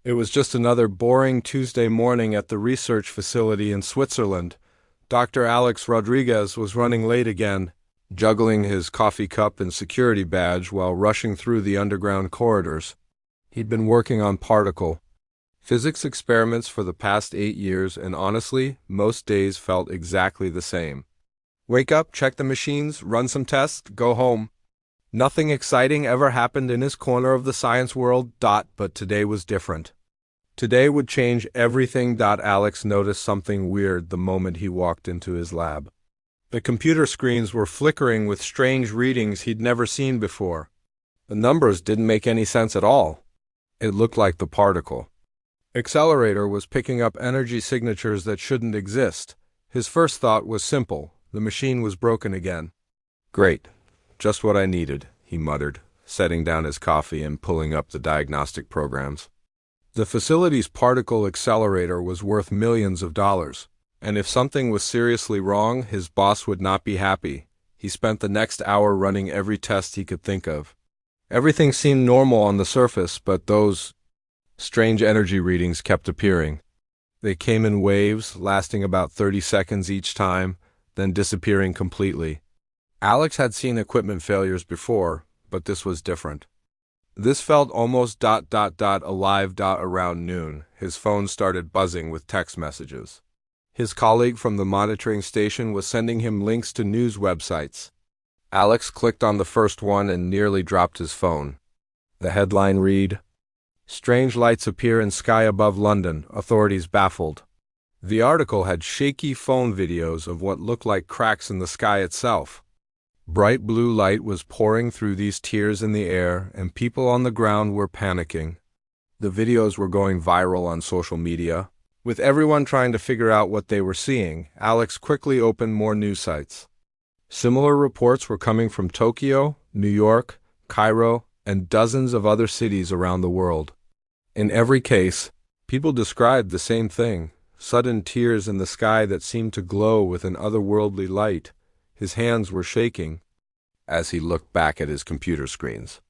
It was just another boring Tuesday morning at the research facility in Switzerland. Dr. Alex Rodriguez was running late again, juggling his coffee cup and security badge while rushing through the underground corridors. He'd been working on particle physics experiments for the past 8 years, and honestly, most days felt exactly the same. Wake up, check the machines, run some tests, go home. Nothing exciting ever happened in his corner of the science world, but today was different. Today would change everything. Alex noticed something weird the moment he walked into his lab. The computer screens were flickering with strange readings he'd never seen before. The numbers didn't make any sense at all. It looked like the particle accelerator was picking up energy signatures that shouldn't exist. His first thought was simple: the machine was broken again. Great. Just what I needed, he muttered, setting down his coffee and pulling up the diagnostic programs. The facility's particle accelerator was worth millions of dollars, and if something was seriously wrong, his boss would not be happy. He spent the next hour running every test he could think of. Everything seemed normal on the surface, but those strange energy readings kept appearing. They came in waves, lasting about 30 seconds each time, then disappearing completely. Alex had seen equipment failures before, but this was different. This felt almost alive. Around noon, his phone started buzzing with text messages. His colleague from the monitoring station was sending him links to news websites. Alex clicked on the first one and nearly dropped his phone. The headline read, "Strange lights appear in sky above London, authorities baffled." The article had shaky phone videos of what looked like cracks in the sky itself. Bright blue light was pouring through these tiers in the air, and people on the ground were panicking. The videos were going viral on social media. With everyone trying to figure out what they were seeing, Alex quickly opened more news sites. Similar reports were coming from Tokyo, New York, Cairo, and dozens of other cities around the world. In every case, people described the same thing: sudden tears in the sky that seemed to glow with an otherworldly light. His hands were shaking as he looked back at his computer screens.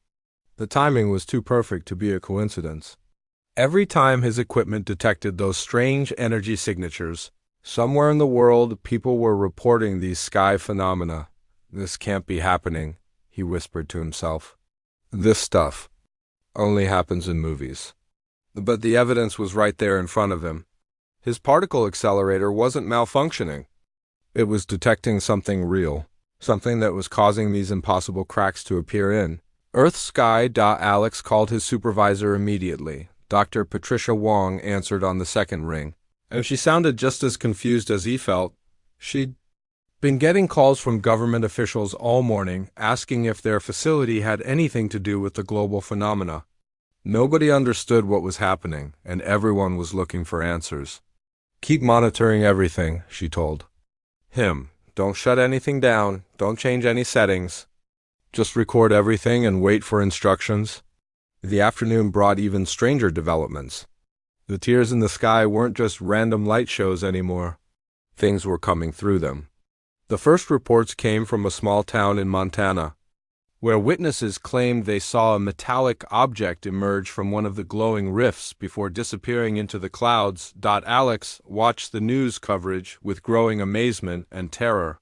The timing was too perfect to be a coincidence. Every time his equipment detected those strange energy signatures, somewhere in the world people were reporting these sky phenomena. "This can't be happening," he whispered to himself. "This stuff only happens in movies." But the evidence was right there in front of him. His particle accelerator wasn't malfunctioning. It was detecting something real, something that was causing these impossible cracks to appear in Earth's sky. Alex called his supervisor immediately. Dr. Patricia Wong answered on the second ring, and she sounded just as confused as he felt. She'd been getting calls from government officials all morning, asking if their facility had anything to do with the global phenomena. Nobody understood what was happening, and everyone was looking for answers. "Keep monitoring everything," she told him. "Don't shut anything down, don't change any settings. Just record everything and wait for instructions." The afternoon brought even stranger developments. The tears in the sky weren't just random light shows anymore. Things were coming through them. The first reports came from a small town in Montana, where witnesses claimed they saw a metallic object emerge from one of the glowing rifts before disappearing into the clouds. Alex watched the news coverage with growing amazement and terror.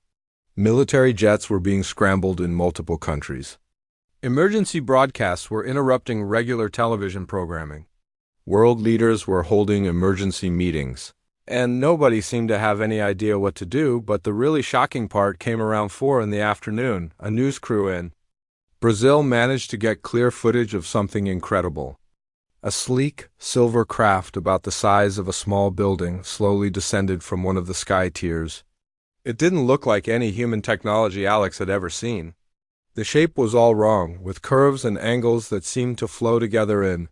Military jets were being scrambled in multiple countries. Emergency broadcasts were interrupting regular television programming. World leaders were holding emergency meetings, and nobody seemed to have any idea what to do. But the really shocking part came around 4 in the afternoon, a news crew in Brazil managed to get clear footage of something incredible. A sleek, silver craft about the size of a small building slowly descended from one of the sky tiers. It didn't look like any human technology Alex had ever seen. The shape was all wrong, with curves and angles that seemed to flow together in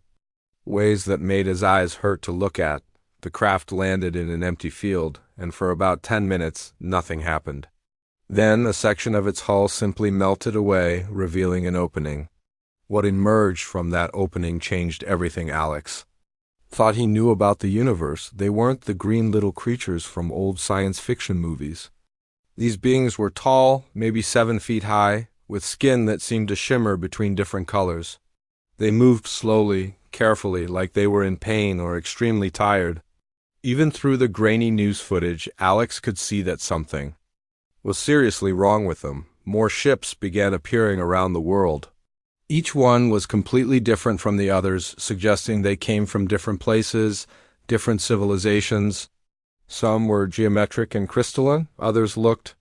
ways that made his eyes hurt to look at. The craft landed in an empty field, and for about 10 minutes, nothing happened. Then a section of its hull simply melted away, revealing an opening. What emerged from that opening changed everything. Alex thought he knew about the universe. They weren't the green little creatures from old science fiction movies. These beings were tall, maybe 7 feet high, with skin that seemed to shimmer between different colors. They moved slowly, carefully, like they were in pain or extremely tired. Even through the grainy news footage, Alex could see that something was seriously wrong with them. More ships began appearing around the world. Each one was completely different from the others, suggesting they came from different places, different civilizations. Some were geometric and crystalline, others looked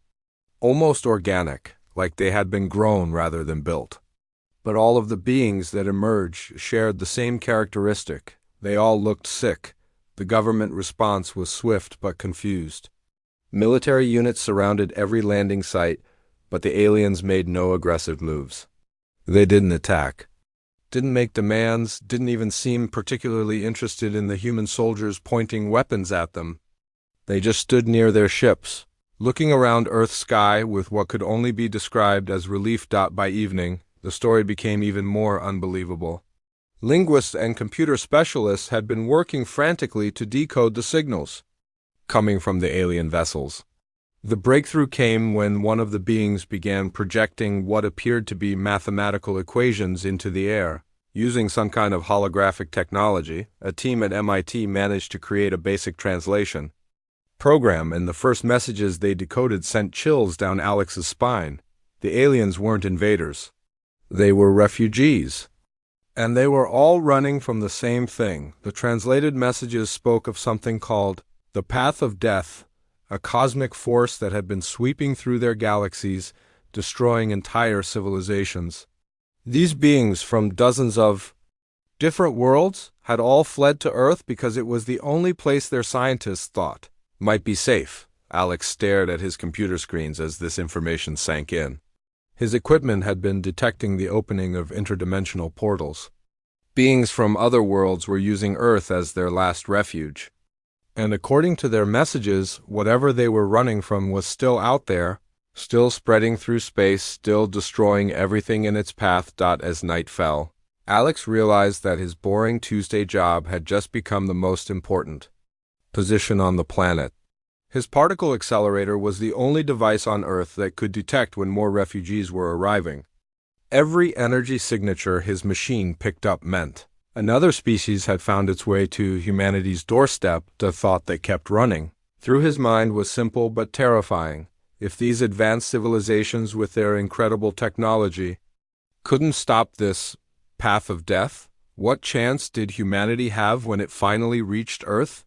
almost organic, like they had been grown rather than built. But all of the beings that emerged shared the same characteristic. They all looked sick. The government response was swift but confused. Military units surrounded every landing site, but the aliens made no aggressive moves. They didn't attack, didn't make demands, didn't even seem particularly interested in the human soldiers pointing weapons at them. They just stood near their ships, looking around Earth's sky with what could only be described as relief. By evening, the story became even more unbelievable. Linguists and computer specialists had been working frantically to decode the signals coming from the alien vessels. The breakthrough came when one of the beings began projecting what appeared to be mathematical equations into the air. Using some kind of holographic technology, a team at MIT managed to create a basic translation program, and the first messages they decoded sent chills down Alex's spine. The aliens weren't invaders. They were refugees. And they were all running from the same thing. The translated messages spoke of something called the Path of Death, a cosmic force that had been sweeping through their galaxies, destroying entire civilizations. These beings from dozens of different worlds had all fled to Earth because it was the only place their scientists thought might be safe. Alex stared at his computer screens as this information sank in. His equipment had been detecting the opening of interdimensional portals. Beings from other worlds were using Earth as their last refuge. And according to their messages, whatever they were running from was still out there, still spreading through space, still destroying everything in its path. As night fell, Alex realized that his boring Tuesday job had just become the most important position on the planet. His particle accelerator was the only device on Earth that could detect when more refugees were arriving. Every energy signature his machine picked up meant another species had found its way to humanity's doorstep. The thought that kept running through his mind was simple but terrifying. If these advanced civilizations with their incredible technology couldn't stop this path of death, what chance did humanity have when it finally reached Earth?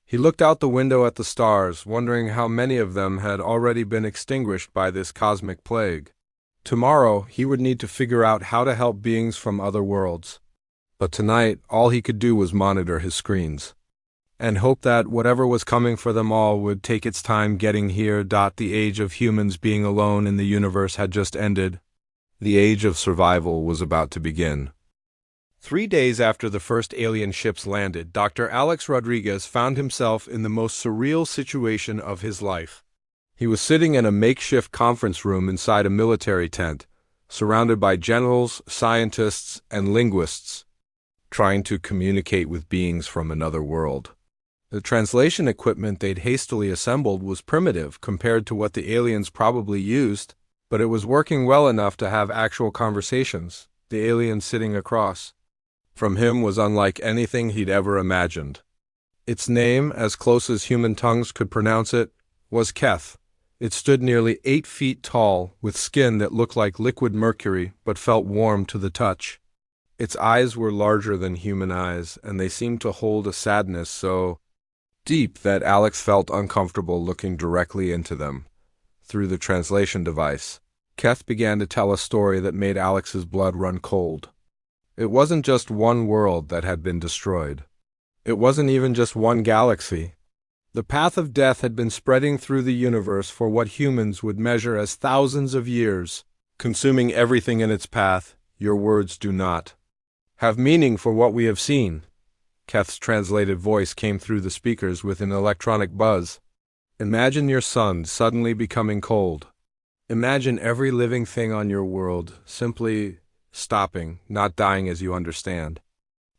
He looked out the window at the stars, wondering how many of them had already been extinguished by this cosmic plague. Tomorrow, he would need to figure out how to help beings from other worlds. But tonight, all he could do was monitor his screens and hope that whatever was coming for them all would take its time getting here. The age of humans being alone in the universe had just ended. The age of survival was about to begin. 3 days after the first alien ships landed, Dr. Alex Rodriguez found himself in the most surreal situation of his life. He was sitting in a makeshift conference room inside a military tent, surrounded by generals, scientists, and linguists, trying to communicate with beings from another world. The translation equipment they'd hastily assembled was primitive compared to what the aliens probably used, but it was working well enough to have actual conversations. The alien sitting across from him was unlike anything he'd ever imagined. Its name, as close as human tongues could pronounce it, was Keth. It stood nearly 8 feet tall, with skin that looked like liquid mercury but felt warm to the touch. Its eyes were larger than human eyes, and they seemed to hold a sadness so deep that Alex felt uncomfortable looking directly into them. Through the translation device, Keth began to tell a story that made Alex's blood run cold. It wasn't just one world that had been destroyed. It wasn't even just one galaxy. The path of death had been spreading through the universe for what humans would measure as thousands of years, consuming everything in its path. Your words do not have meaning for what we have seen. Keth's translated voice came through the speakers with an electronic buzz. Imagine your sun suddenly becoming cold. Imagine every living thing on your world simply stopping, not dying as you understand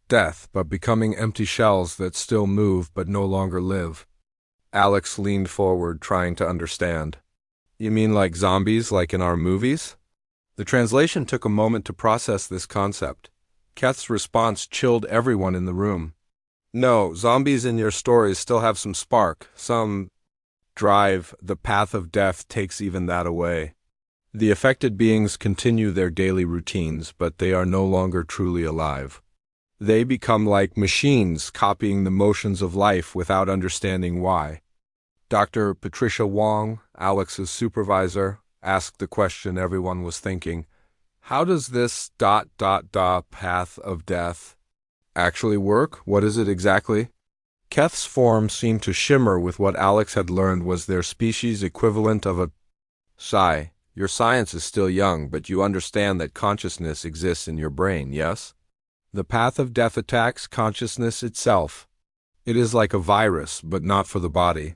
death, but becoming empty shells that still move but no longer live. Alex leaned forward, trying to understand. You mean like zombies, like in our movies? The translation took a moment to process this concept. Keth's response chilled everyone in the room. No, zombies in your stories still have some spark, some drive. The path of death takes even that away. The affected beings continue their daily routines, but they are no longer truly alive. They become like machines, copying the motions of life without understanding why. Dr. Patricia Wong, Alex's supervisor, asked the question everyone was thinking. How does this ... path of death actually work? What is it exactly? Keth's form seemed to shimmer with what Alex had learned was their species' equivalent of a psi. Your science is still young, but you understand that consciousness exists in your brain, yes? The path of death attacks consciousness itself. It is like a virus, but not for the body.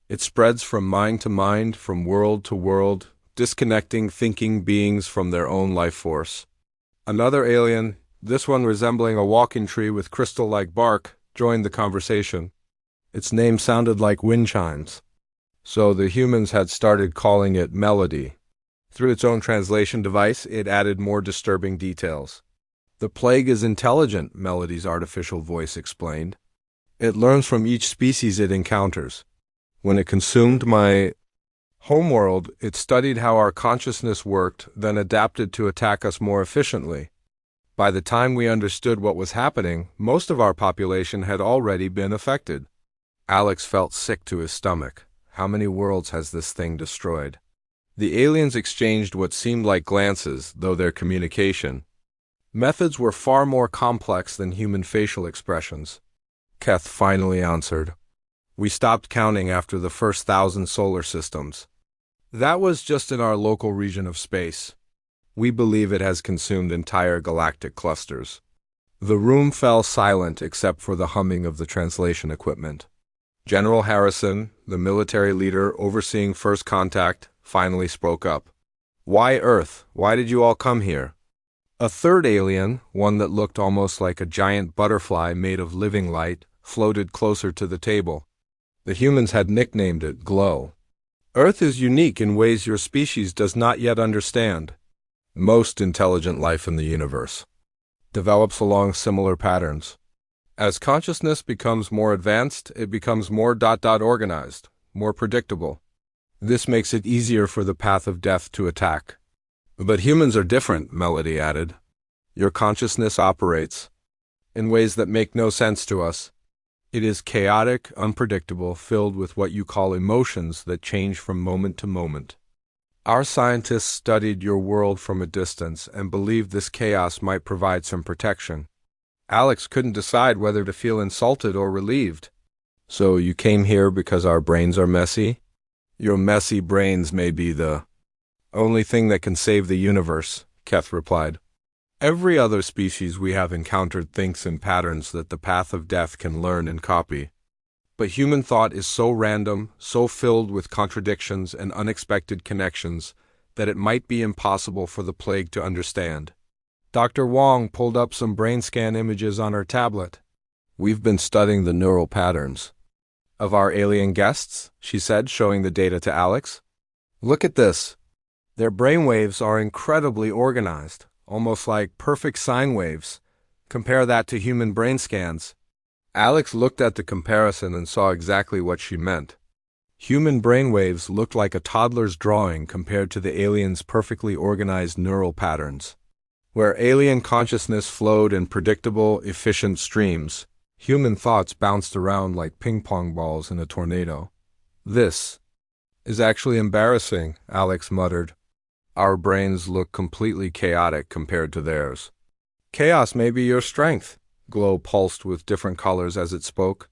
It spreads from mind to mind, from world to world, disconnecting thinking beings from their own life force. Another alien, this one resembling a walking tree with crystal-like bark, joined the conversation. Its name sounded like wind chimes. So the humans had started calling it Melody. Through its own translation device, it added more disturbing details. The plague is intelligent, Melody's artificial voice explained. It learns from each species it encounters. When it consumed my homeworld, it studied how our consciousness worked, then adapted to attack us more efficiently. By the time we understood what was happening, most of our population had already been affected. Alex felt sick to his stomach. How many worlds has this thing destroyed? The aliens exchanged what seemed like glances, though their communication methods were far more complex than human facial expressions. Keth finally answered. We stopped counting after the first 1,000 solar systems. That was just in our local region of space. We believe it has consumed entire galactic clusters. The room fell silent except for the humming of the translation equipment. General Harrison, the military leader overseeing first contact, finally spoke up. Why Earth? Why did you all come here? A third alien, one that looked almost like a giant butterfly made of living light, floated closer to the table. The humans had nicknamed it Glow. Earth is unique in ways your species does not yet understand. Most intelligent life in the universe develops along similar patterns. As consciousness becomes more advanced, it becomes more ... organized, more predictable. This makes it easier for the path of death to attack. But humans are different, Melody added. Your consciousness operates in ways that make no sense to us. It is chaotic, unpredictable, filled with what you call emotions that change from moment to moment. Our scientists studied your world from a distance and believed this chaos might provide some protection. Alex couldn't decide whether to feel insulted or relieved. So you came here because our brains are messy? Your messy brains may be the only thing that can save the universe, Keth replied. Every other species we have encountered thinks in patterns that the path of death can learn and copy. But human thought is so random, so filled with contradictions and unexpected connections, that it might be impossible for the plague to understand. Dr. Wong pulled up some brain scan images on her tablet. We've been studying the neural patterns of our alien guests, she said, showing the data to Alex. Look at this. Their brainwaves are incredibly organized, almost like perfect sine waves. Compare that to human brain scans. Alex looked at the comparison and saw exactly what she meant. Human brainwaves looked like a toddler's drawing compared to the aliens' perfectly organized neural patterns. Where alien consciousness flowed in predictable, efficient streams, human thoughts bounced around like ping-pong balls in a tornado. This is actually embarrassing, Alex muttered. Our brains look completely chaotic compared to theirs. Chaos may be your strength, Glow pulsed with different colors as it spoke.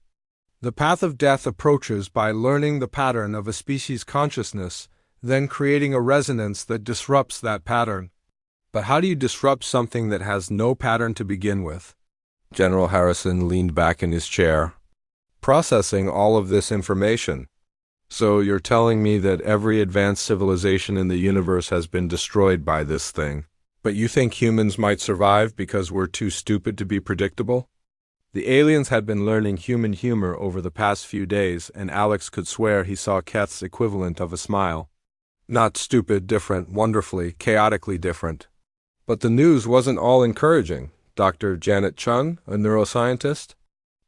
The path of death approaches by learning the pattern of a species' consciousness, then creating a resonance that disrupts that pattern. But how do you disrupt something that has no pattern to begin with? General Harrison leaned back in his chair. Processing all of this information. So you're telling me that every advanced civilization in the universe has been destroyed by this thing, but you think humans might survive because we're too stupid to be predictable? The aliens had been learning human humor over the past few days, and Alex could swear he saw Keth's equivalent of a smile. Not stupid, different, wonderfully, chaotically different. But the news wasn't all encouraging. Dr. Janet Chun, a neuroscientist,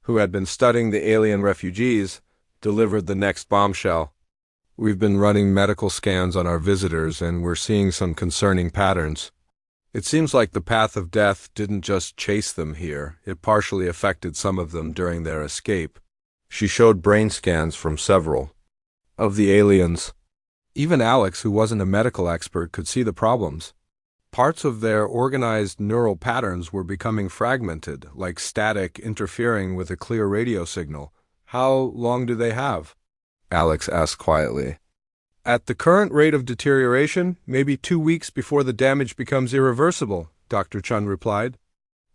who had been studying the alien refugees, delivered the next bombshell. We've been running medical scans on our visitors, and we're seeing some concerning patterns. It seems like the path of death didn't just chase them here, it partially affected some of them during their escape. She showed brain scans from several of the aliens. Even Alex, who wasn't a medical expert, could see the problems. Parts of their organized neural patterns were becoming fragmented, like static interfering with a clear radio signal. How long do they have? Alex asked quietly. At the current rate of deterioration, maybe 2 weeks before the damage becomes irreversible, Dr. Chun replied.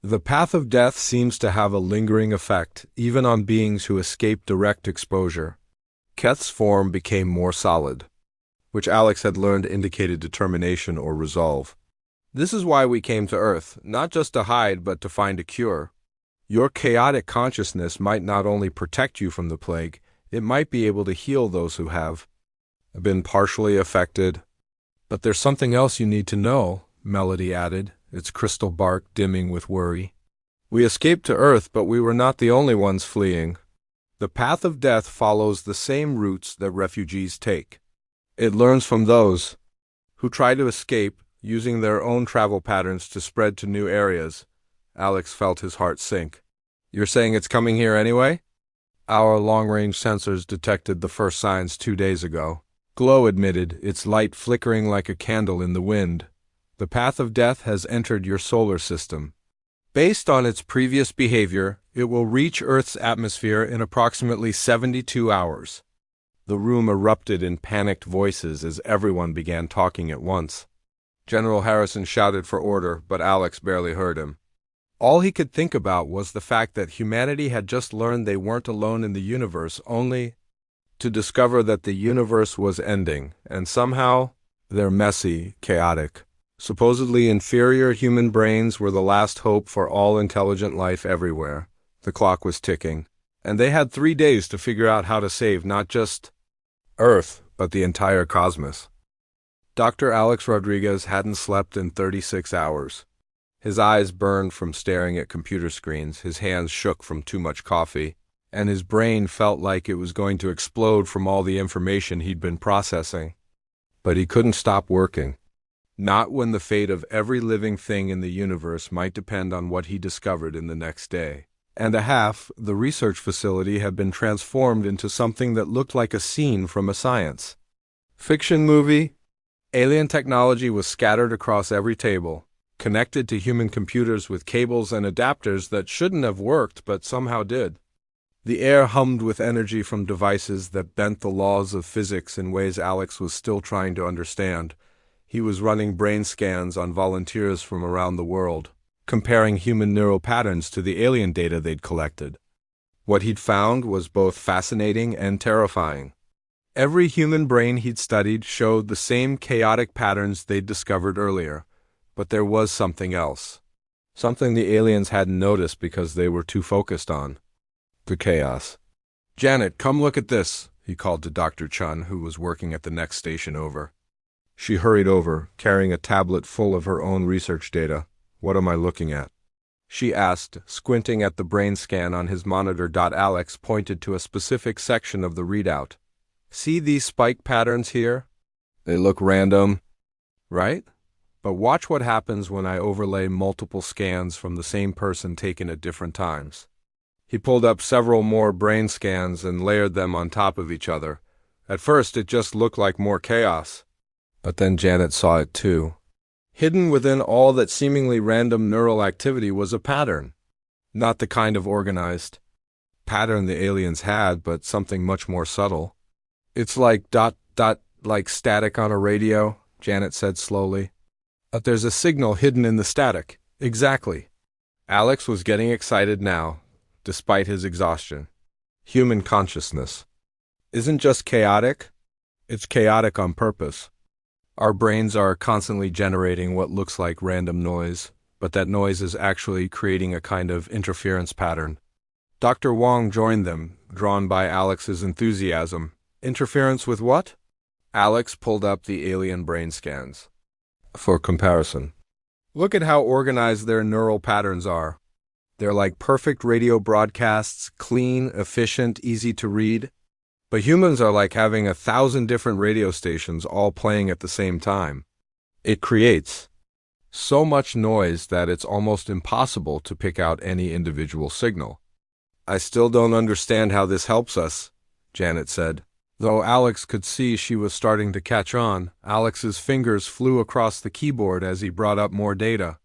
The path of death seems to have a lingering effect, even on beings who escape direct exposure. Keth's form became more solid, which Alex had learned indicated determination or resolve. This is why we came to Earth, not just to hide, but to find a cure. Your chaotic consciousness might not only protect you from the plague, it might be able to heal those who have been partially affected. But there's something else you need to know, Melody added, its crystal bark dimming with worry. We escaped to Earth, but we were not the only ones fleeing. The path of death follows the same routes that refugees take. It learns from those who try to escape, using their own travel patterns to spread to new areas. Alex felt his heart sink. You're saying it's coming here anyway? Our long-range sensors detected the first signs 2 days ago. Glow admitted, its light flickering like a candle in the wind. The path of death has entered your solar system. Based on its previous behavior, it will reach Earth's atmosphere in approximately 72 hours. The room erupted in panicked voices as everyone began talking at once. General Harrison shouted for order, but Alex barely heard him. All he could think about was the fact that humanity had just learned they weren't alone in the universe, only to discover that the universe was ending, and somehow they're messy, chaotic. Supposedly inferior human brains were the last hope for all intelligent life everywhere. The clock was ticking, and they had 3 days to figure out how to save not just Earth, but the entire cosmos. Dr. Alex Rodriguez hadn't slept in 36 hours. His eyes burned from staring at computer screens, his hands shook from too much coffee, and his brain felt like it was going to explode from all the information he'd been processing. But he couldn't stop working. Not when the fate of every living thing in the universe might depend on what he discovered in the next day. And a half, the research facility had been transformed into something that looked like a scene from a science fiction movie. Alien technology was scattered across every table, connected to human computers with cables and adapters that shouldn't have worked but somehow did. The air hummed with energy from devices that bent the laws of physics in ways Alex was still trying to understand. He was running brain scans on volunteers from around the world, comparing human neural patterns to the alien data they'd collected. What he'd found was both fascinating and terrifying. Every human brain he'd studied showed the same chaotic patterns they'd discovered earlier, but there was something else. Something the aliens hadn't noticed because they were too focused on the chaos. Janet, come look at this, he called to Dr. Chun, who was working at the next station over. She hurried over, carrying a tablet full of her own research data. What am I looking at? She asked, squinting at the brain scan on his monitor. Alex pointed to a specific section of the readout. See these spike patterns here? They look random, right? But watch what happens when I overlay multiple scans from the same person taken at different times. He pulled up several more brain scans and layered them on top of each other. At first, it just looked like more chaos. But then Janet saw it too. Hidden within all that seemingly random neural activity was a pattern. Not the kind of organized pattern the aliens had, but something much more subtle. It's like ... like static on a radio, Janet said slowly. But there's a signal hidden in the static. Exactly. Alex was getting excited now, despite his exhaustion. Human consciousness isn't just chaotic, it's chaotic on purpose. Our brains are constantly generating what looks like random noise, but that noise is actually creating a kind of interference pattern. Dr. Wong joined them, drawn by Alex's enthusiasm. Interference with what? Alex pulled up the alien brain scans for comparison. Look at how organized their neural patterns are. They're like perfect radio broadcasts, clean, efficient, easy to read. But humans are like having 1,000 different radio stations all playing at the same time. It creates so much noise that it's almost impossible to pick out any individual signal. I still don't understand how this helps us, Janet said. Though Alex could see she was starting to catch on, Alex's fingers flew across the keyboard as he brought up more data.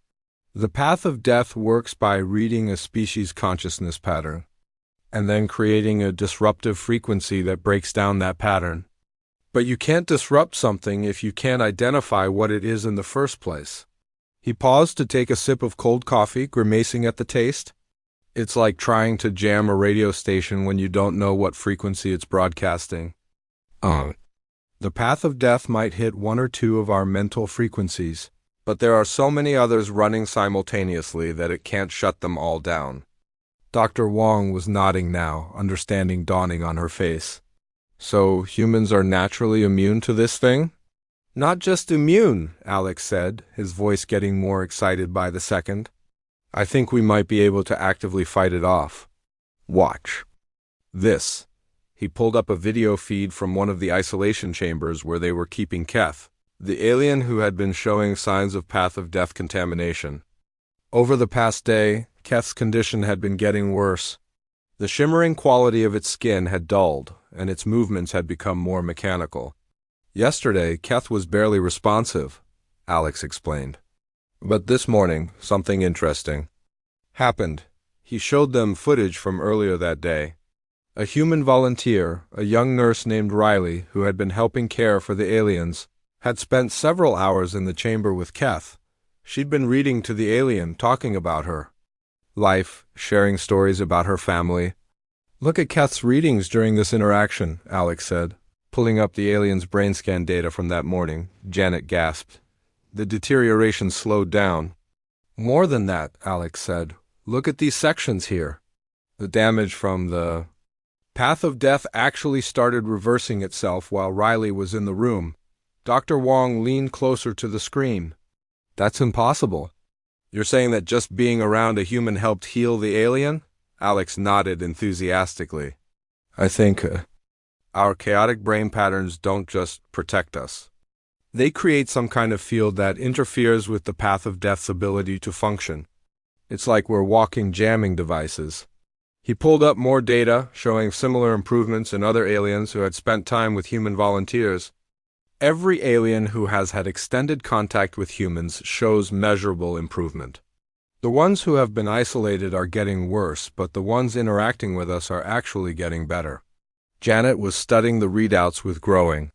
The path of death works by reading a species' consciousness pattern, and then creating a disruptive frequency that breaks down that pattern. But you can't disrupt something if you can't identify what it is in the first place. He paused to take a sip of cold coffee, grimacing at the taste. It's like trying to jam a radio station when you don't know what frequency it's broadcasting. The path of death might hit one or two of our mental frequencies, but there are so many others running simultaneously that it can't shut them all down. Dr. Wong was nodding now, understanding dawning on her face. So humans are naturally immune to this thing? Not just immune, Alex said, his voice getting more excited by the second. I think we might be able to actively fight it off. Watch this. He pulled up a video feed from one of the isolation chambers where they were keeping Keth, the alien who had been showing signs of path of death contamination. Over the past day, Keth's condition had been getting worse. The shimmering quality of its skin had dulled, and its movements had become more mechanical. Yesterday, Keth was barely responsive, Alex explained. But this morning, something interesting happened. He showed them footage from earlier that day. A human volunteer, a young nurse named Riley, who had been helping care for the aliens, had spent several hours in the chamber with Keth. She'd been reading to the alien, talking about her life, sharing stories about her family. Look at Keth's readings during this interaction, Alex said, pulling up the alien's brain scan data from that morning. Janet gasped. The deterioration slowed down. More than that, Alex said. Look at these sections here. The damage from the path of death actually started reversing itself while Riley was in the room. Dr. Wong leaned closer to the screen. That's impossible. You're saying that just being around a human helped heal the alien? Alex nodded enthusiastically. I think our chaotic brain patterns don't just protect us. They create some kind of field that interferes with the path of death's ability to function. It's like we're walking jamming devices. He pulled up more data, showing similar improvements in other aliens who had spent time with human volunteers. Every alien who has had extended contact with humans shows measurable improvement. The ones who have been isolated are getting worse, but the ones interacting with us are actually getting better. Janet was studying the readouts with growing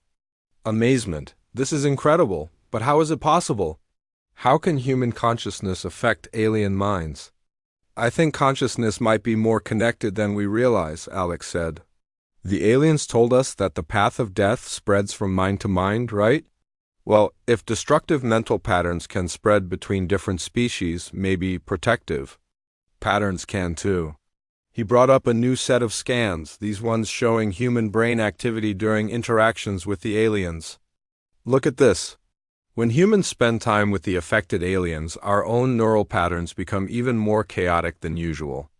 amazement. This is incredible, but how is it possible? How can human consciousness affect alien minds? I think consciousness might be more connected than we realize, Alex said. The aliens told us that the path of death spreads from mind to mind, right? Well, if destructive mental patterns can spread between different species, maybe protective patterns can too. He brought up a new set of scans, these ones showing human brain activity during interactions with the aliens. Look at this. When humans spend time with the affected aliens, our own neural patterns become even more chaotic than usual.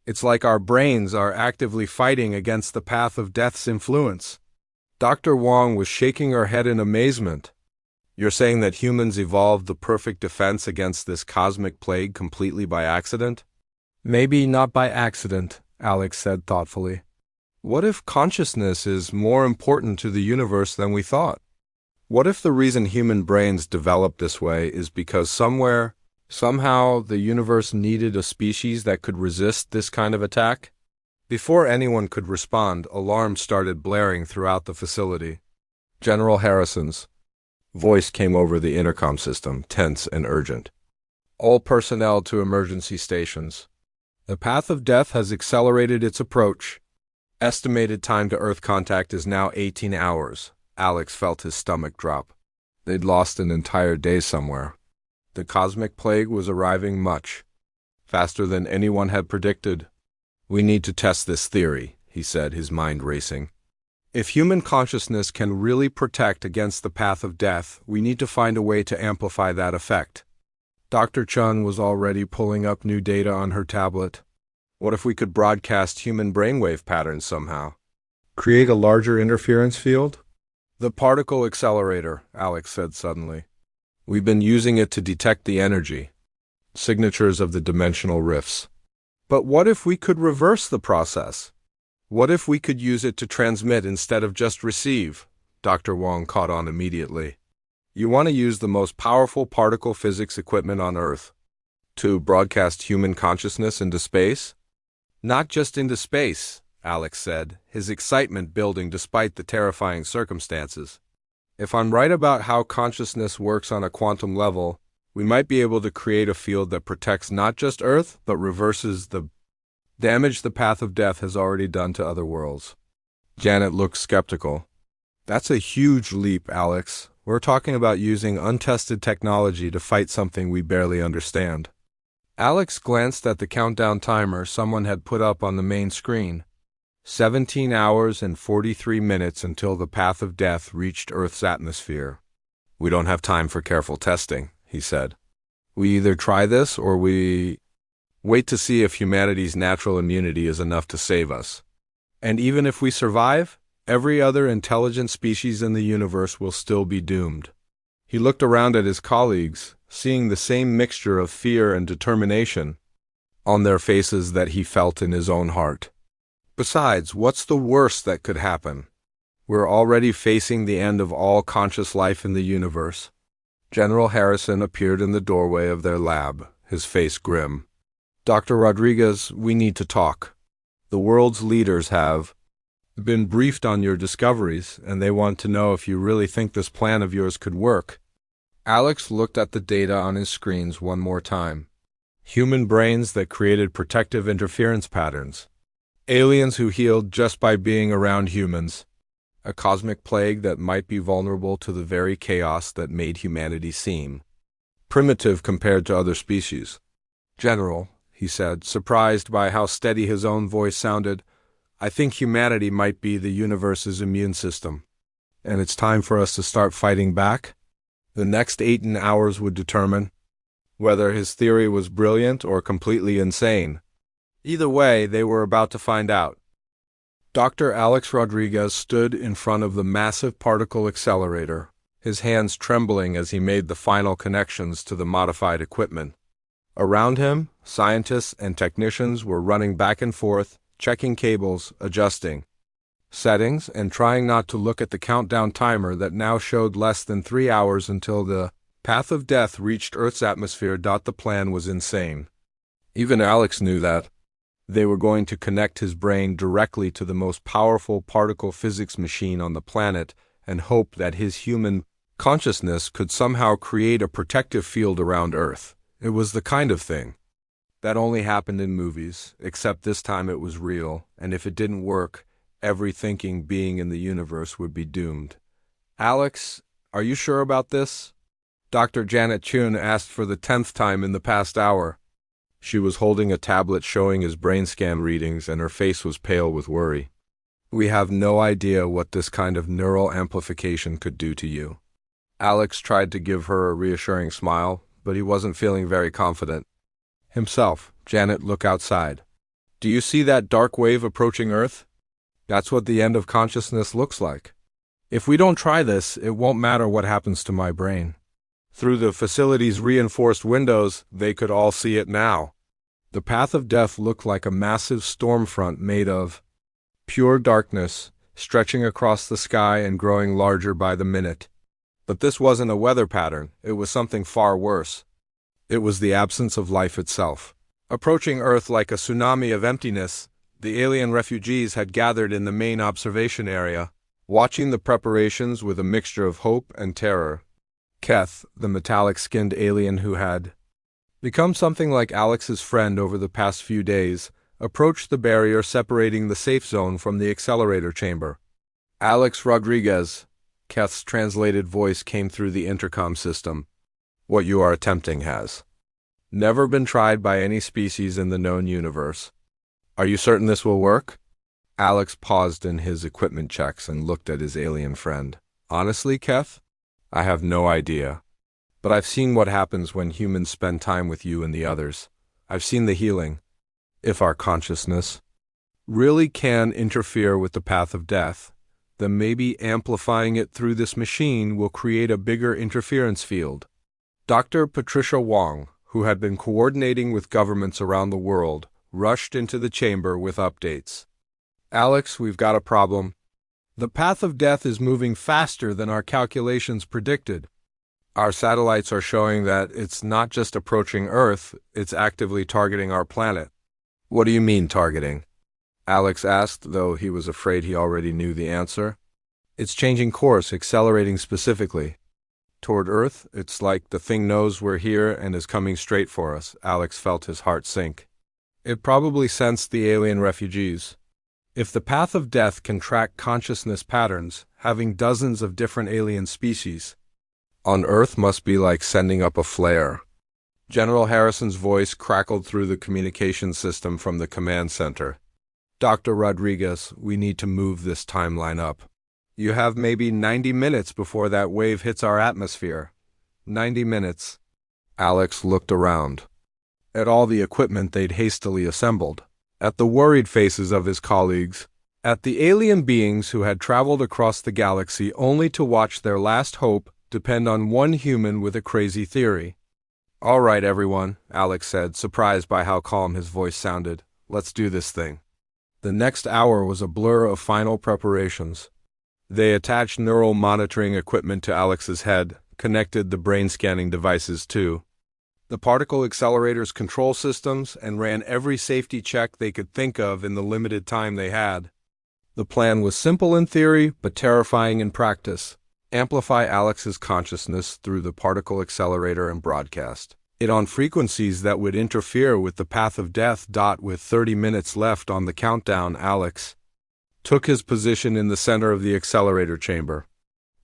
It's like our brains are actively fighting against the path of death's influence. Dr. Wong was shaking her head in amazement. You're saying that humans evolved the perfect defense against this cosmic plague completely by accident? Maybe not by accident, Alex said thoughtfully. What if consciousness is more important to the universe than we thought? What if the reason human brains developed this way is because somewhere, somehow, the universe needed a species that could resist this kind of attack? Before anyone could respond, alarms started blaring throughout the facility. General Harrison's voice came over the intercom system, tense and urgent. All personnel to emergency stations. The path of death has accelerated its approach. Estimated time to Earth contact is now 18 hours. Alex felt his stomach drop. They'd lost an entire day somewhere. The cosmic plague was arriving much faster than anyone had predicted. We need to test this theory, he said, his mind racing. If human consciousness can really protect against the path of death, we need to find a way to amplify that effect. Dr. Chun was already pulling up new data on her tablet. What if we could broadcast human brainwave patterns somehow? Create a larger interference field? The particle accelerator, Alex said suddenly. We've been using it to detect the energy signatures of the dimensional rifts. But what if we could reverse the process? What if we could use it to transmit instead of just receive? Dr. Wong caught on immediately. You want to use the most powerful particle physics equipment on Earth to broadcast human consciousness into space? Not just into space, Alex said, his excitement building despite the terrifying circumstances. If I'm right about how consciousness works on a quantum level, we might be able to create a field that protects not just Earth, but reverses the damage the path of death has already done to other worlds. Janet looked skeptical. That's a huge leap, Alex. We're talking about using untested technology to fight something we barely understand. Alex glanced at the countdown timer someone had put up on the main screen. 17 hours and 43 minutes until the path of death reached Earth's atmosphere. We don't have time for careful testing, he said. We either try this or we wait to see if humanity's natural immunity is enough to save us. And even if we survive, every other intelligent species in the universe will still be doomed. He looked around at his colleagues, seeing the same mixture of fear and determination on their faces that he felt in his own heart. Besides, what's the worst that could happen? We're already facing the end of all conscious life in the universe. General Harrison appeared in the doorway of their lab, his face grim. Dr. Rodriguez, we need to talk. The world's leaders have been briefed on your discoveries, and they want to know if you really think this plan of yours could work. Alex looked at the data on his screens one more time. Human brains that created protective interference patterns. Aliens who healed just by being around humans. A cosmic plague that might be vulnerable to the very chaos that made humanity seem primitive compared to other species. General, he said, surprised by how steady his own voice sounded, I think humanity might be the universe's immune system. And it's time for us to start fighting back? The next 18 hours would determine whether his theory was brilliant or completely insane. Either way, they were about to find out. Dr. Alex Rodriguez stood in front of the massive particle accelerator, his hands trembling as he made the final connections to the modified equipment. Around him, scientists and technicians were running back and forth, checking cables, adjusting settings, and trying not to look at the countdown timer that now showed less than 3 hours until the path of death reached Earth's atmosphere. The plan was insane. Even Alex knew that. They were going to connect his brain directly to the most powerful particle physics machine on the planet and hope that his human consciousness could somehow create a protective field around Earth. It was the kind of thing that only happened in movies, except this time it was real, and if it didn't work, every thinking being in the universe would be doomed. Alex, are you sure about this? Dr. Janet Chun asked for the 10th time in the past hour. She was holding a tablet showing his brain scan readings, and her face was pale with worry. We have no idea what this kind of neural amplification could do to you. Alex tried to give her a reassuring smile, but he wasn't feeling very confident. Himself, Janet looked outside. Do you see that dark wave approaching Earth? That's what the end of consciousness looks like. If we don't try this, it won't matter what happens to my brain. Through the facility's reinforced windows, they could all see it now. The path of death looked like a massive storm front made of pure darkness, stretching across the sky and growing larger by the minute. But this wasn't a weather pattern, it was something far worse. It was the absence of life itself. Approaching Earth like a tsunami of emptiness, the alien refugees had gathered in the main observation area, watching the preparations with a mixture of hope and terror. Keth, the metallic-skinned alien who had become something like Alex's friend over the past few days, approached the barrier separating the safe zone from the accelerator chamber. Alex Rodriguez, Keth's translated voice came through the intercom system. What you are attempting has never been tried by any species in the known universe. Are you certain this will work? Alex paused in his equipment checks and looked at his alien friend. Honestly, Keth? I have no idea. But I've seen what happens when humans spend time with you and the others. I've seen the healing. If our consciousness really can interfere with the path of death, then maybe amplifying it through this machine will create a bigger interference field. Dr. Patricia Wong, who had been coordinating with governments around the world, rushed into the chamber with updates. Alex, we've got a problem. The path of death is moving faster than our calculations predicted. Our satellites are showing that it's not just approaching Earth, it's actively targeting our planet. What do you mean, targeting? Alex asked, though he was afraid he already knew the answer. It's changing course, accelerating specifically. Toward Earth, it's like the thing knows we're here and is coming straight for us. Alex felt his heart sink. It probably sensed the alien refugees. If the path of death can track consciousness patterns, having dozens of different alien species on Earth must be like sending up a flare. General Harrison's voice crackled through the communication system from the command center. Dr. Rodriguez, we need to move this timeline up. You have maybe 90 minutes before that wave hits our atmosphere. 90 minutes. Alex looked around. At all the equipment they'd hastily assembled. At the worried faces of his colleagues. At the alien beings who had traveled across the galaxy only to watch their last hope depend on one human with a crazy theory. All right, everyone, Alex said, surprised by how calm his voice sounded. Let's do this thing. The next hour was a blur of final preparations. They attached neural monitoring equipment to Alex's head, connected the brain-scanning devices too. The particle accelerator's control systems, and ran every safety check they could think of in the limited time they had. The plan was simple in theory, but terrifying in practice. Amplify Alex's consciousness through the particle accelerator and broadcast it on frequencies that would interfere with the path of death. With 30 minutes left on the countdown, Alex took his position in the center of the accelerator chamber.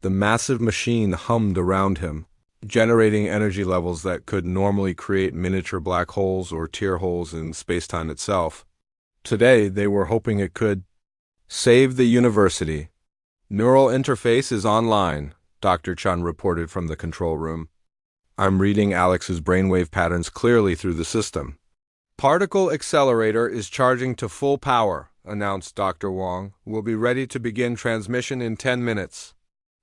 The massive machine hummed around him, generating energy levels that could normally create miniature black holes or tear holes in spacetime itself. Today, they were hoping it could save the university. Neural interface is online, Dr. Chun reported from the control room. I'm reading Alex's brainwave patterns clearly through the system. Particle accelerator is charging to full power, announced Dr. Wong. We'll be ready to begin transmission in 10 minutes.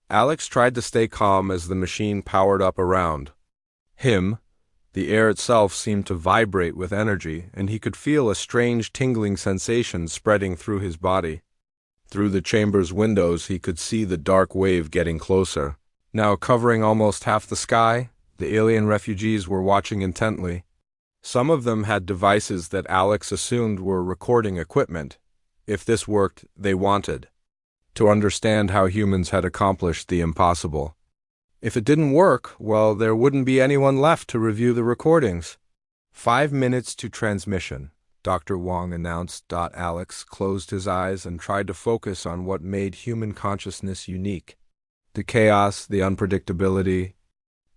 Alex tried to stay calm as the machine powered up around him. The air itself seemed to vibrate with energy, and he could feel a strange tingling sensation spreading through his body. Through the chamber's windows, he could see the dark wave getting closer. Now covering almost half the sky, the alien refugees were watching intently. Some of them had devices that Alex assumed were recording equipment. If this worked, they wanted to understand how humans had accomplished the impossible. If it didn't work, well, there wouldn't be anyone left to review the recordings. 5 minutes to transmission, Dr. Wong announced. Alex closed his eyes and tried to focus on what made human consciousness unique. The chaos, the unpredictability,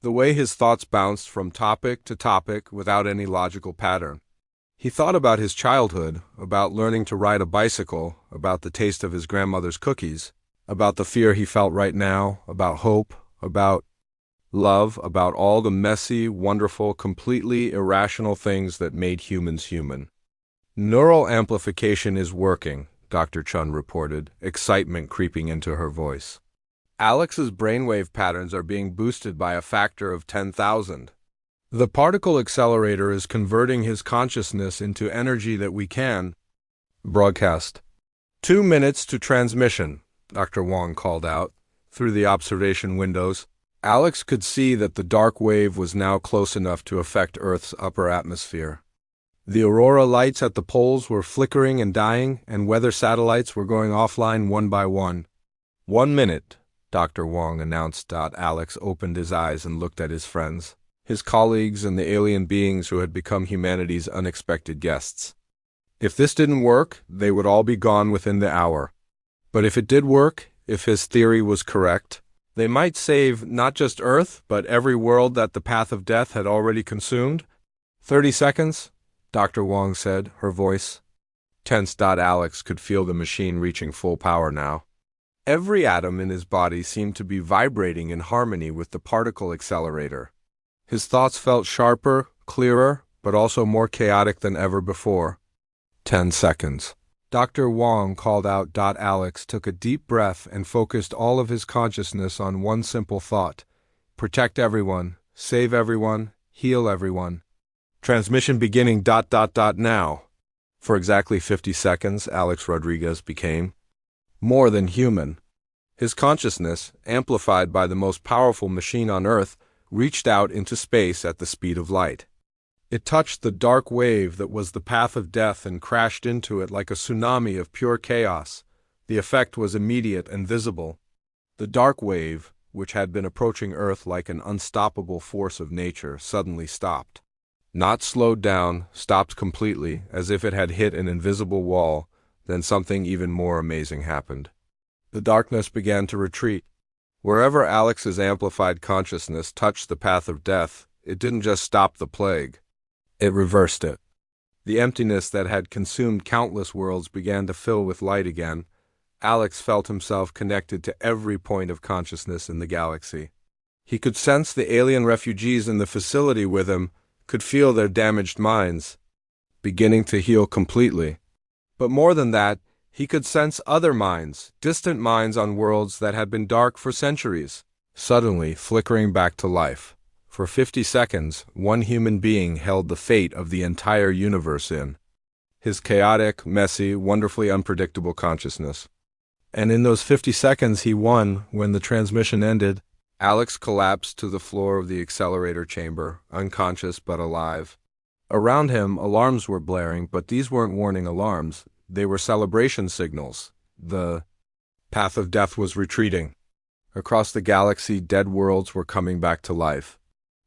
the way his thoughts bounced from topic to topic without any logical pattern. He thought about his childhood, about learning to ride a bicycle, about the taste of his grandmother's cookies, about the fear he felt right now, about hope, about love, about all the messy, wonderful, completely irrational things that made humans human. Neural amplification is working, Dr. Chun reported, excitement creeping into her voice. Alex's brainwave patterns are being boosted by a factor of 10,000. The particle accelerator is converting his consciousness into energy that we can broadcast. 2 minutes to transmission, Dr. Wong called out. Through the observation windows, Alex could see that the dark wave was now close enough to affect Earth's upper atmosphere. The aurora lights at the poles were flickering and dying, and weather satellites were going offline one by one. 1 minute, Dr. Wong announced. Alex opened his eyes and looked at his friends, his colleagues, and the alien beings who had become humanity's unexpected guests. If this didn't work, they would all be gone within the hour. But if it did work, if his theory was correct, they might save not just Earth, but every world that the path of death had already consumed. 30 seconds, Dr. Wong said, her voice tense. Alex could feel the machine reaching full power now. Every atom in his body seemed to be vibrating in harmony with the particle accelerator. His thoughts felt sharper, clearer, but also more chaotic than ever before. 10 seconds. Dr. Wong called out. Alex took a deep breath and focused all of his consciousness on one simple thought. Protect everyone, save everyone, heal everyone. Transmission beginning. Now. For exactly 50 seconds, Alex Rodriguez became more than human. His consciousness, amplified by the most powerful machine on Earth, reached out into space at the speed of light. It touched the dark wave that was the path of death and crashed into it like a tsunami of pure chaos. The effect was immediate and visible. The dark wave, which had been approaching Earth like an unstoppable force of nature, suddenly stopped. Not slowed down, stopped completely, as if it had hit an invisible wall. Then something even more amazing happened. The darkness began to retreat. Wherever Alex's amplified consciousness touched the path of death, it didn't just stop the plague. It reversed it. The emptiness that had consumed countless worlds began to fill with light again. Alex felt himself connected to every point of consciousness in the galaxy. He could sense the alien refugees in the facility with him, could feel their damaged minds beginning to heal completely. But more than that, he could sense other minds, distant minds on worlds that had been dark for centuries, suddenly flickering back to life. For 50 seconds, one human being held the fate of the entire universe in his chaotic, messy, wonderfully unpredictable consciousness. And in those 50 seconds he won. When the transmission ended, Alex collapsed to the floor of the accelerator chamber, unconscious but alive. Around him, alarms were blaring, but these weren't warning alarms. They were celebration signals. The path of death was retreating. Across the galaxy, dead worlds were coming back to life.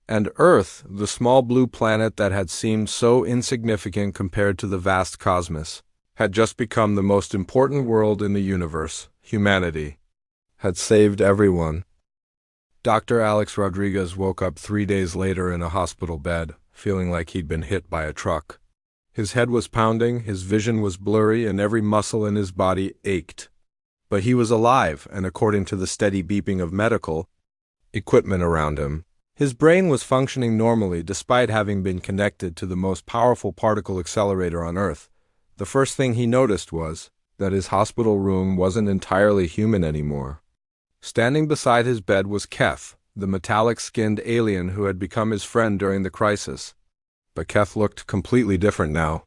And Earth, the small blue planet that had seemed so insignificant compared to the vast cosmos, had just become the most important world in the universe. Humanity had saved everyone. Dr. Alex Rodriguez woke up 3 days later in a hospital bed, feeling like he'd been hit by a truck. His head was pounding, his vision was blurry, and every muscle in his body ached. But he was alive, and according to the steady beeping of medical equipment around him, his brain was functioning normally despite having been connected to the most powerful particle accelerator on Earth. The first thing he noticed was that his hospital room wasn't entirely human anymore. Standing beside his bed was Keth, the metallic-skinned alien who had become his friend during the crisis. But Keth looked completely different now.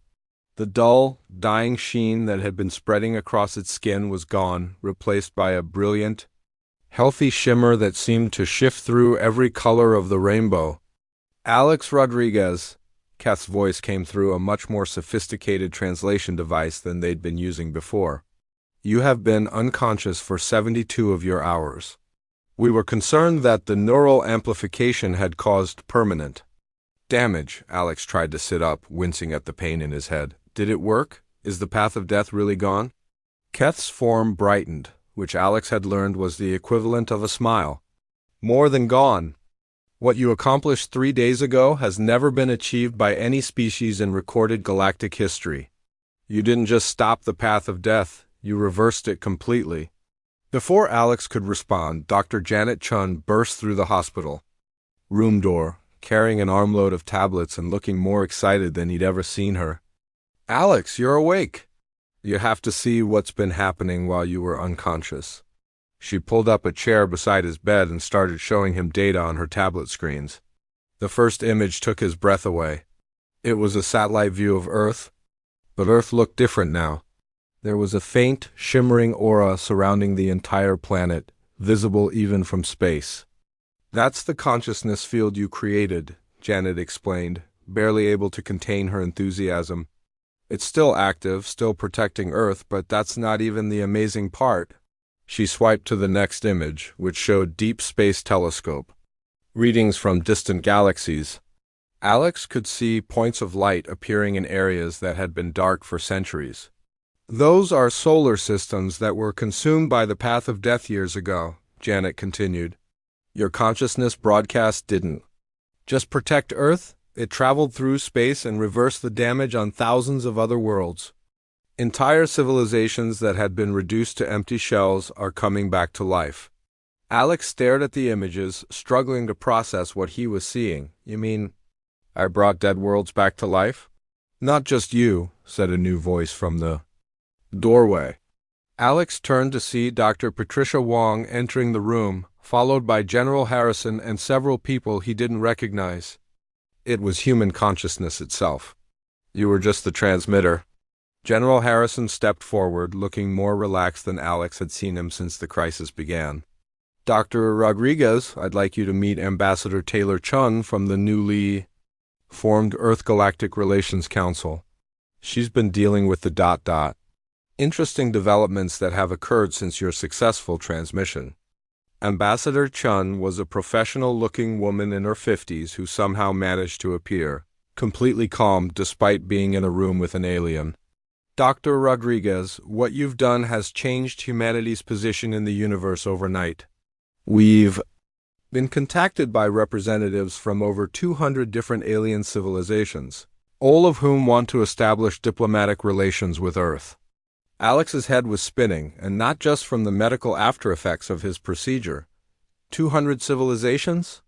The dull, dying sheen that had been spreading across its skin was gone, replaced by a brilliant, healthy shimmer that seemed to shift through every color of the rainbow. Alex Rodriguez, Keth's voice came through a much more sophisticated translation device than they'd been using before. You have been unconscious for 72 of your hours. We were concerned that the neural amplification had caused permanent damage. Alex tried to sit up, wincing at the pain in his head. Did it work? Is the path of death really gone? Keth's form brightened, which Alex had learned was the equivalent of a smile. More than gone. What you accomplished 3 days ago has never been achieved by any species in recorded galactic history. You didn't just stop the path of death, you reversed it completely. Before Alex could respond, Dr. Janet Chun burst through the hospital room door, carrying an armload of tablets and looking more excited than he'd ever seen her. Alex, you're awake. You have to see what's been happening while you were unconscious. She pulled up a chair beside his bed and started showing him data on her tablet screens. The first image took his breath away. It was a satellite view of Earth, but Earth looked different now. There was a faint, shimmering aura surrounding the entire planet, visible even from space. That's the consciousness field you created, Janet explained, barely able to contain her enthusiasm. It's still active, still protecting Earth, but that's not even the amazing part. She swiped to the next image, which showed Deep Space Telescope readings from distant galaxies. Alex could see points of light appearing in areas that had been dark for centuries. Those are solar systems that were consumed by the path of death years ago, Janet continued. Your consciousness broadcast didn't just protect Earth, it traveled through space and reversed the damage on thousands of other worlds. Entire civilizations that had been reduced to empty shells are coming back to life. Alex stared at the images, struggling to process what he was seeing. You mean, I brought dead worlds back to life? Not just you, said a new voice from the doorway. Alex turned to see Dr. Patricia Wong entering the room, followed by General Harrison and several people he didn't recognize. It was human consciousness itself. You were just the transmitter. General Harrison stepped forward, looking more relaxed than Alex had seen him since the crisis began. Dr. Rodriguez, I'd like you to meet Ambassador Taylor Chun from the newly formed Earth Galactic Relations Council. She's been dealing with the ... Interesting developments that have occurred since your successful transmission. Ambassador Chun was a professional-looking woman in her 50s who somehow managed to appear completely calm despite being in a room with an alien. Dr. Rodriguez, what you've done has changed humanity's position in the universe overnight. We've been contacted by representatives from over 200 different alien civilizations, all of whom want to establish diplomatic relations with Earth. Alex's head was spinning, and not just from the medical after-effects of his procedure. 200 civilizations?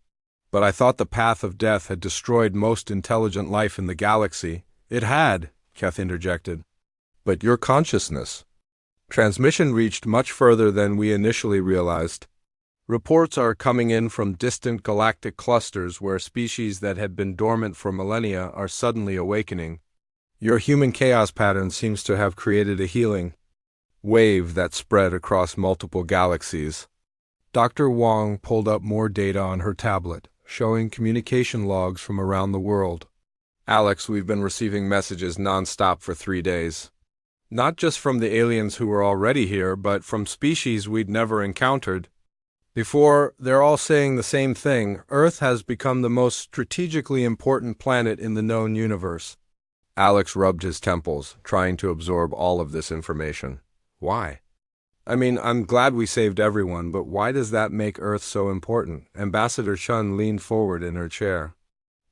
But I thought the path of death had destroyed most intelligent life in the galaxy. It had, Keth interjected. But your consciousness. Transmission reached much further than we initially realized. Reports are coming in from distant galactic clusters where species that had been dormant for millennia are suddenly awakening. Your human chaos pattern seems to have created a healing wave that spread across multiple galaxies. Dr. Wong pulled up more data on her tablet, showing communication logs from around the world. Alex, we've been receiving messages non-stop for 3 days. Not just from the aliens who were already here, but from species we'd never encountered before. They're all saying the same thing. Earth has become the most strategically important planet in the known universe. Alex rubbed his temples, trying to absorb all of this information. Why? I mean, I'm glad we saved everyone, but why does that make Earth so important? Ambassador Chun leaned forward in her chair.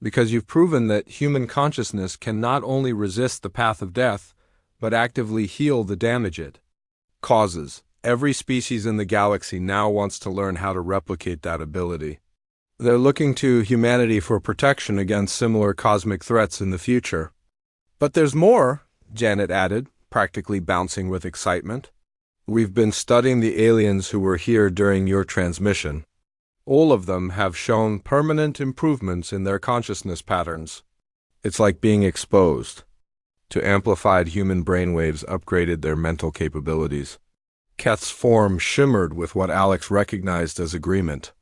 Because you've proven that human consciousness can not only resist the path of death, but actively heal the damage it causes. Every species in the galaxy now wants to learn how to replicate that ability. They're looking to humanity for protection against similar cosmic threats in the future. But there's more, Janet added, practically bouncing with excitement. We've been studying the aliens who were here during your transmission. All of them have shown permanent improvements in their consciousness patterns. It's like being exposed to amplified human brainwaves upgraded their mental capabilities. Keth's form shimmered with what Alex recognized as agreement.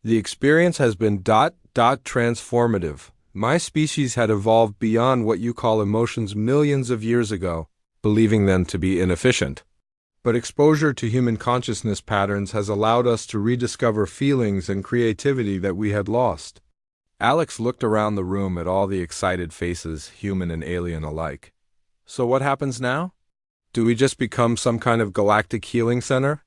The experience has been ... transformative. My species had evolved beyond what you call emotions millions of years ago, believing them to be inefficient. But exposure to human consciousness patterns has allowed us to rediscover feelings and creativity that we had lost. Alex looked around the room at all the excited faces, human and alien alike. So what happens now? Do we just become some kind of galactic healing center?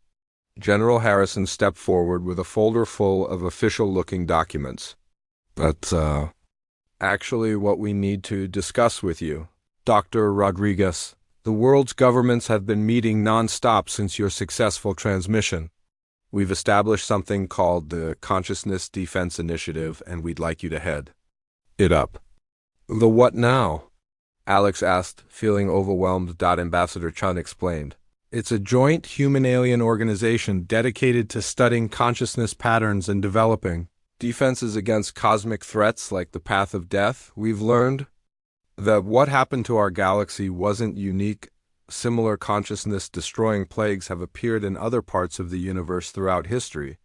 General Harrison stepped forward with a folder full of official-looking documents. That's, actually what we need to discuss with you, Dr. Rodriguez. The world's governments have been meeting non-stop since your successful transmission. We've established something called the Consciousness Defense Initiative, and we'd like you to head it up. The what now? Alex asked, feeling overwhelmed. Ambassador Chun explained. It's a joint human-alien organization dedicated to studying consciousness patterns and developing defenses against cosmic threats like the path of death. We've learned that what happened to our galaxy wasn't unique. Similar consciousness-destroying plagues have appeared in other parts of the universe throughout history.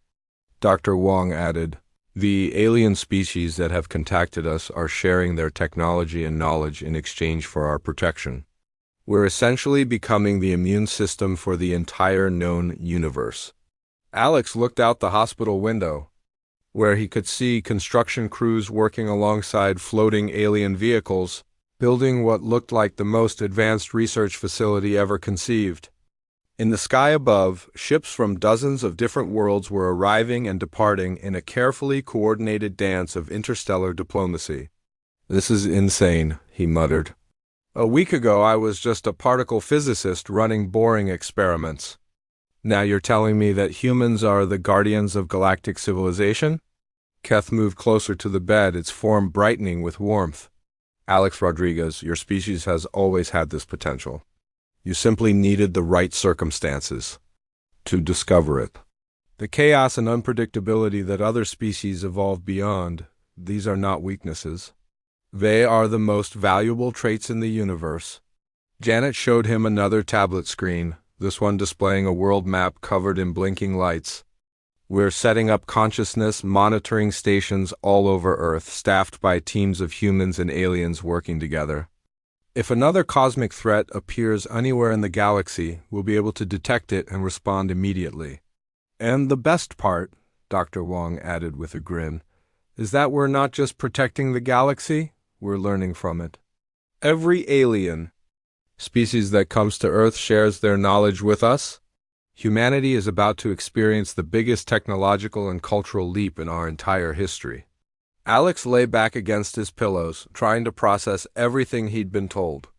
Dr. Wong added, the alien species that have contacted us are sharing their technology and knowledge in exchange for our protection. We're essentially becoming the immune system for the entire known universe. Alex looked out the hospital window, where he could see construction crews working alongside floating alien vehicles, building what looked like the most advanced research facility ever conceived. In the sky above, ships from dozens of different worlds were arriving and departing in a carefully coordinated dance of interstellar diplomacy. This is insane, he muttered. A week ago I was just a particle physicist running boring experiments. Now you're telling me that humans are the guardians of galactic civilization? Keth moved closer to the bed, its form brightening with warmth. Alex Rodriguez, your species has always had this potential. You simply needed the right circumstances to discover it. The chaos and unpredictability that other species evolve beyond, these are not weaknesses. They are the most valuable traits in the universe. Janet showed him another tablet screen, this one displaying a world map covered in blinking lights. We're setting up consciousness monitoring stations all over Earth, staffed by teams of humans and aliens working together. If another cosmic threat appears anywhere in the galaxy, we'll be able to detect it and respond immediately. And the best part, Dr. Wong added with a grin, is that we're not just protecting the galaxy, we're learning from it. Every alien species that comes to Earth shares their knowledge with us. Humanity is about to experience the biggest technological and cultural leap in our entire history. Alex lay back against his pillows, trying to process everything he'd been told.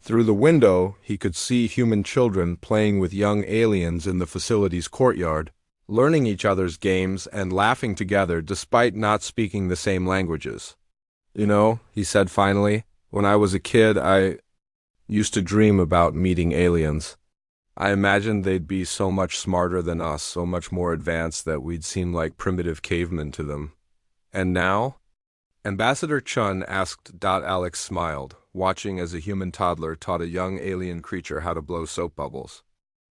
Through the window, he could see human children playing with young aliens in the facility's courtyard, learning each other's games and laughing together despite not speaking the same languages. You know, he said finally, when I was a kid, I used to dream about meeting aliens. I imagined they'd be so much smarter than us, so much more advanced that we'd seem like primitive cavemen to them. And now? Ambassador Chun asked. Alex smiled, watching as a human toddler taught a young alien creature how to blow soap bubbles.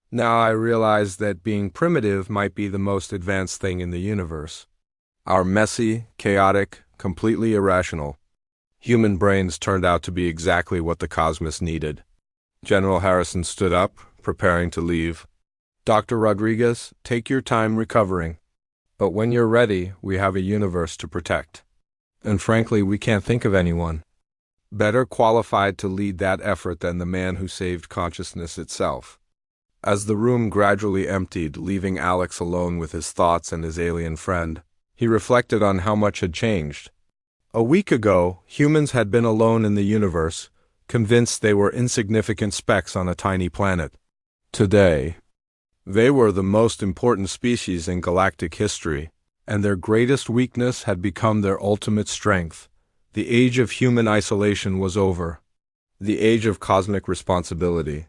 Now I realize that being primitive might be the most advanced thing in the universe. Our messy, chaotic, completely irrational human brains turned out to be exactly what the cosmos needed. General Harrison stood up, preparing to leave. Dr. Rodriguez, take your time recovering. But when you're ready, we have a universe to protect. And frankly, we can't think of anyone better qualified to lead that effort than the man who saved consciousness itself. As the room gradually emptied, leaving Alex alone with his thoughts and his alien friend, he reflected on how much had changed. A week ago, humans had been alone in the universe, convinced they were insignificant specks on a tiny planet. Today, they were the most important species in galactic history, and their greatest weakness had become their ultimate strength. The age of human isolation was over. The age of cosmic responsibility